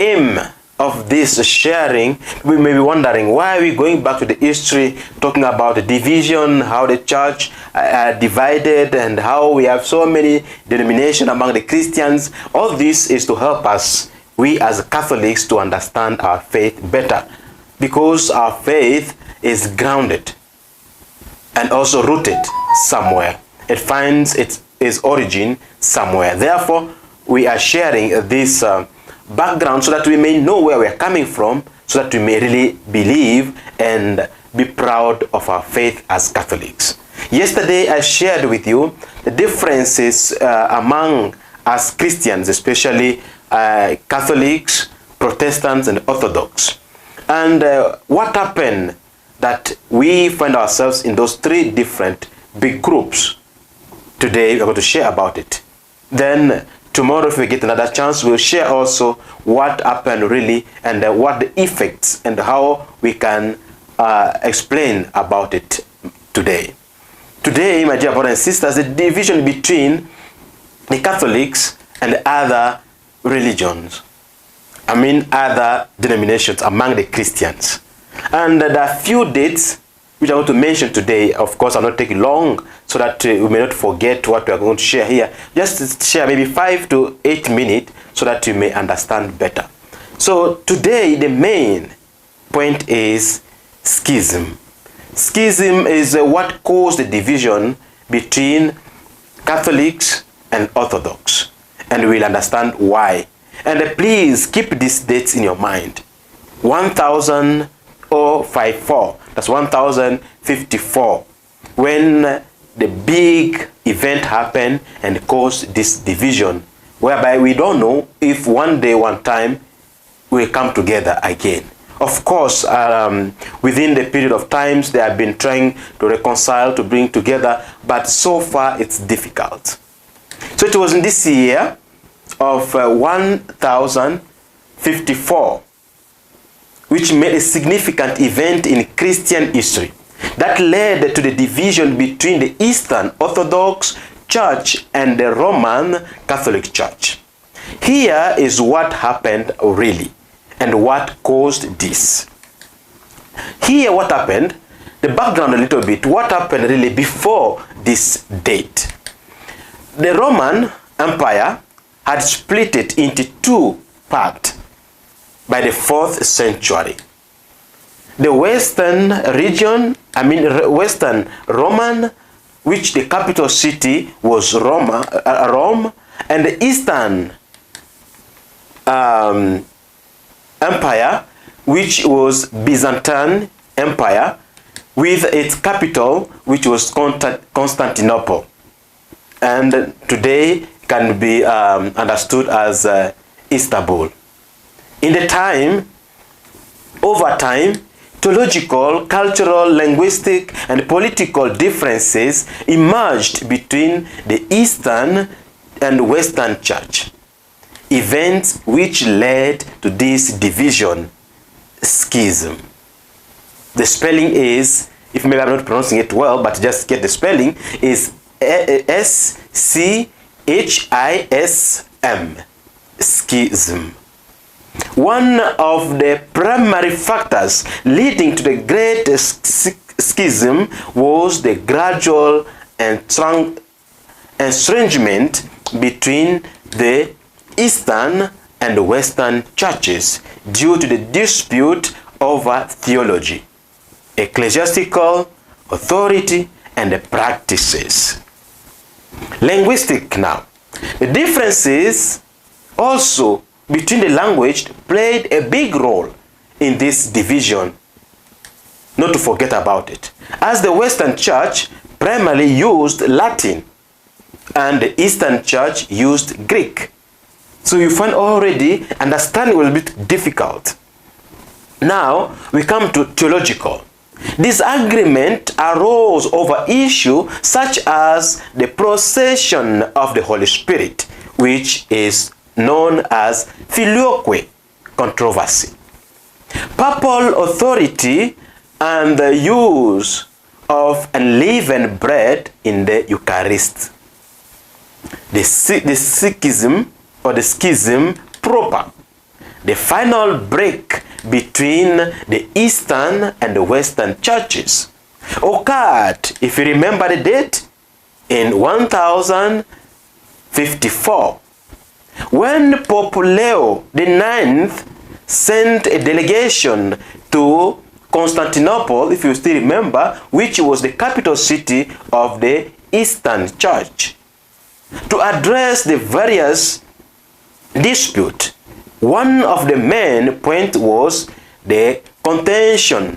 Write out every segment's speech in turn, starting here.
aim of this sharing, we may be wondering, why are we going back to the history, talking about the division, how the church divided, and how we have so many denominations among the Christians. All this is to help us, we as Catholics, to understand our faith better, because our faith is grounded and also rooted somewhere. It finds its origin somewhere. Therefore, we are sharing this background so that we may know where we are coming from, so that we may really believe and be proud of our faith as Catholics. Yesterday, I shared with you the differences among us Christians, especially Catholics, Protestants, and Orthodox. And what happened that we find ourselves in those three different big groups. Today, we're going to share about it. Then, tomorrow, if we get another chance, we'll share also what happened really, and what the effects and how we can explain about it today. Today, my dear brothers and sisters, the division between the Catholics and other religions, other denominations among the Christians. And there are few dates which I want to mention today. Of course, I'll not take long so that we may not forget what we are going to share here. Just share maybe 5 to 8 minutes so that you may understand better. So today, the main point is schism. Schism is what caused the division between Catholics and Orthodox. And we'll understand why. And please keep these dates in your mind. 1054, that's 1054, when the big event happened and caused this division, whereby we don't know if one day, one time, we'll come together again. Of course, within the period of times, they have been trying to reconcile, to bring together, but so far it's difficult. So it was in this year of 1054, which made a significant event in Christian history that led to the division between the Eastern Orthodox Church and the Roman Catholic Church. Here is what happened really, and what caused this. Here what happened, the background a little bit, what happened really before this date. The Roman Empire had split it into two parts by the 4th century. The Western region, Western Roman, which the capital city was Rome, and the Eastern Empire, which was Byzantine Empire, with its capital, which was Constantinople, and today can be understood as Istanbul. In the time, over time, theological, cultural, linguistic, and political differences emerged between the Eastern and Western Church. Events which led to this division, schism. The spelling is, if maybe I'm not pronouncing it well, but just get the spelling, is S-C-H-I-S-M, schism. One of the primary factors leading to the Great Schism was the gradual estrangement between the Eastern and Western churches due to the dispute over theology, ecclesiastical authority, and the practices. Linguistic now. The differences also between the language played a big role in this division. Not to forget about it, as the Western Church primarily used Latin and the Eastern Church used Greek. So you find already understanding was a bit difficult. Now we come to theological. Disagreement arose over issues such as the procession of the Holy Spirit, which is known as Filioque controversy. Papal authority and the use of unleavened bread in the Eucharist. The schism or the schism proper. the final break between the Eastern and the Western churches occurred, if you remember the date, in 1054, when Pope Leo IX sent a delegation to Constantinople, if you still remember, which was the capital city of the Eastern Church, to address the various disputes. One of the main points was the contention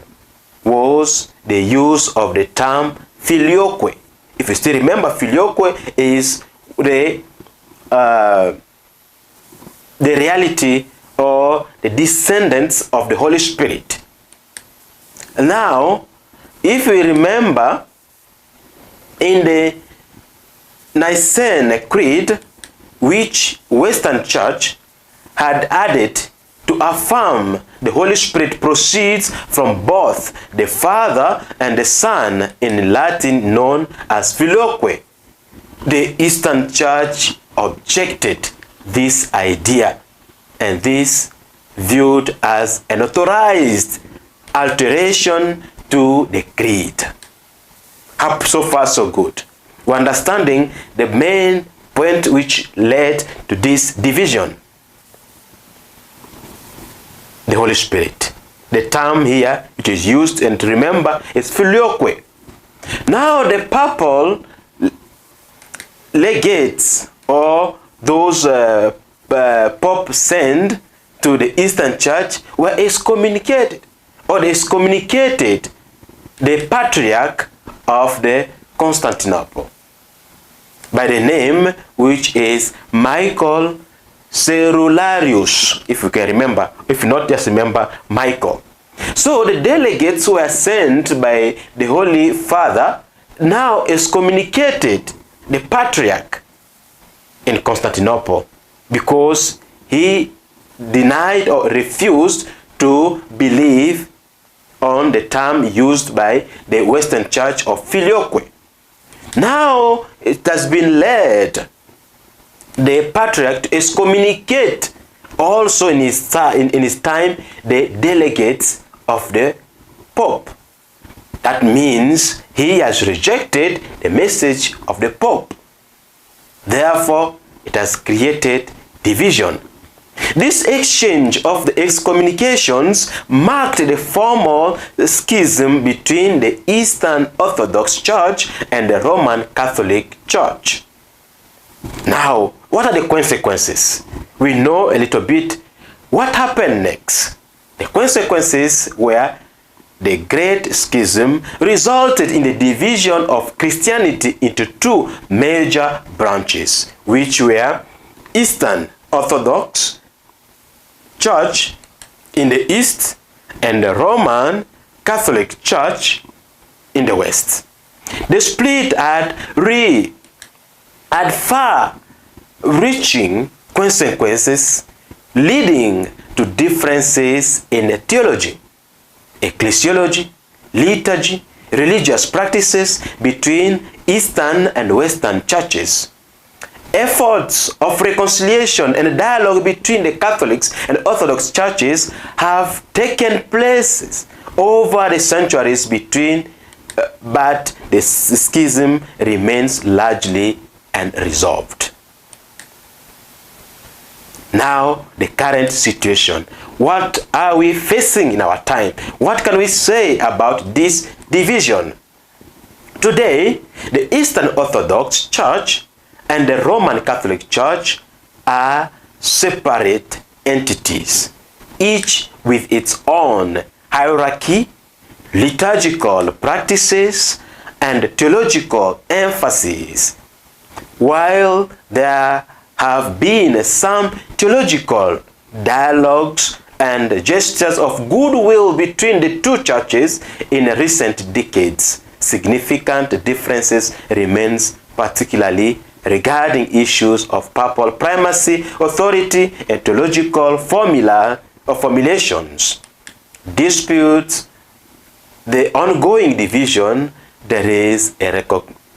was the use of the term filioque. If you still remember, filioque is the reality or the descendants of the Holy Spirit. Now, if we remember, in the Nicene Creed, which Western Church had added to affirm the Holy Spirit proceeds from both the Father and the Son, in Latin known as filioque, the Eastern Church objected this idea, and this viewed as an authorized alteration to the creed. Up so far so good. We're understanding the main point which led to this division. The Holy Spirit. The term here which is used, and to remember, is filioque. Now the papal legates, or those Pope sent to the Eastern Church, were excommunicated, or they excommunicated the Patriarch of the Constantinople by the name which is Michael Cerularius, if you can remember. If not, just remember Michael. So the delegates who were sent by the Holy Father now excommunicated the Patriarch in Constantinople because he denied or refused to believe on the term used by the Western Church of filioque. Now it has been led the Patriarch to excommunicate also in his time the delegates of the Pope. That means he has rejected the message of the Pope. Therefore, it has created division. This exchange of the excommunications marked the formal schism between the Eastern Orthodox Church and the Roman Catholic Church. Now, what are the consequences? We know a little bit what happened next. The consequences were the Great Schism resulted in the division of Christianity into two major branches, which were Eastern Orthodox Church in the East and the Roman Catholic Church in the West. The split had far-reaching consequences, leading to differences in theology, ecclesiology, liturgy, religious practices between Eastern and Western churches. Efforts of reconciliation and dialogue between the Catholics and Orthodox churches have taken place over the centuries but the schism remains largely unresolved. Now, the current situation. What are we facing in our time? What can we say about this division? Today, the Eastern Orthodox Church and the Roman Catholic Church are separate entities, each with its own hierarchy, liturgical practices, and theological emphasis. While there have been some theological dialogues and gestures of goodwill between the two churches in recent decades, significant differences remains, particularly regarding issues of papal primacy, authority, and theological formulations. Disputes the ongoing division,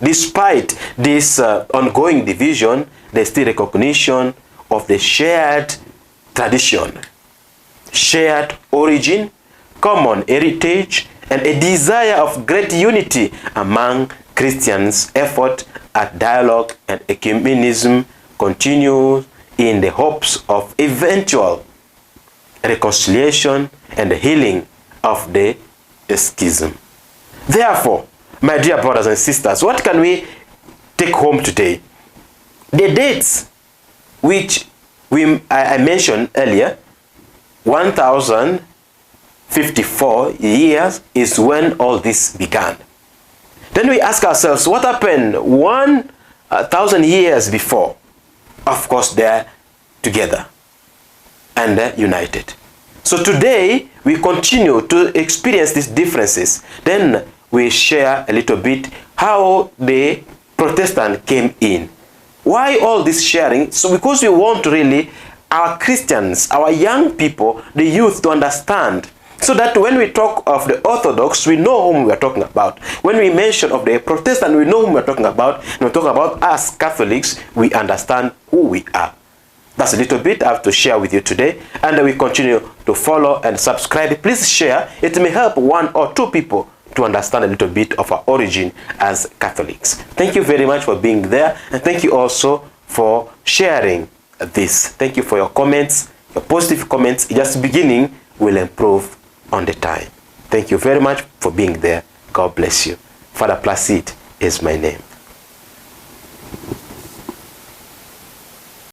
despite this ongoing division, there's still recognition of the shared tradition shared origin, common heritage, and a desire of great unity among Christians. Effort at dialogue and ecumenism continue in the hopes of eventual reconciliation and healing of the schism. Therefore, my dear brothers and sisters, what can we take home today? The dates which I mentioned earlier, 1054 years is when all this began. Then we ask ourselves, what happened 1,000 years before? Of course, they're together and they're united. So today, we continue to experience these differences. Then we share a little bit how the Protestant came in. Why all this sharing? So because we want really our Christians, our young people, the youth to understand, so that when we talk of the Orthodox, we know whom we are talking about. When we mention of the Protestant, we know whom we are talking about. When we talk about us Catholics, we understand who we are. That's a little bit I have to share with you today, and we continue to follow and subscribe. Please share. It may help 1 or 2 people to understand a little bit of our origin as Catholics. Thank you very much for being there, and thank you also for sharing this. Thank you for your comments, your positive comments. Just beginning will improve on the time. Thank you very much for being there. God bless you. Father Placide is my name.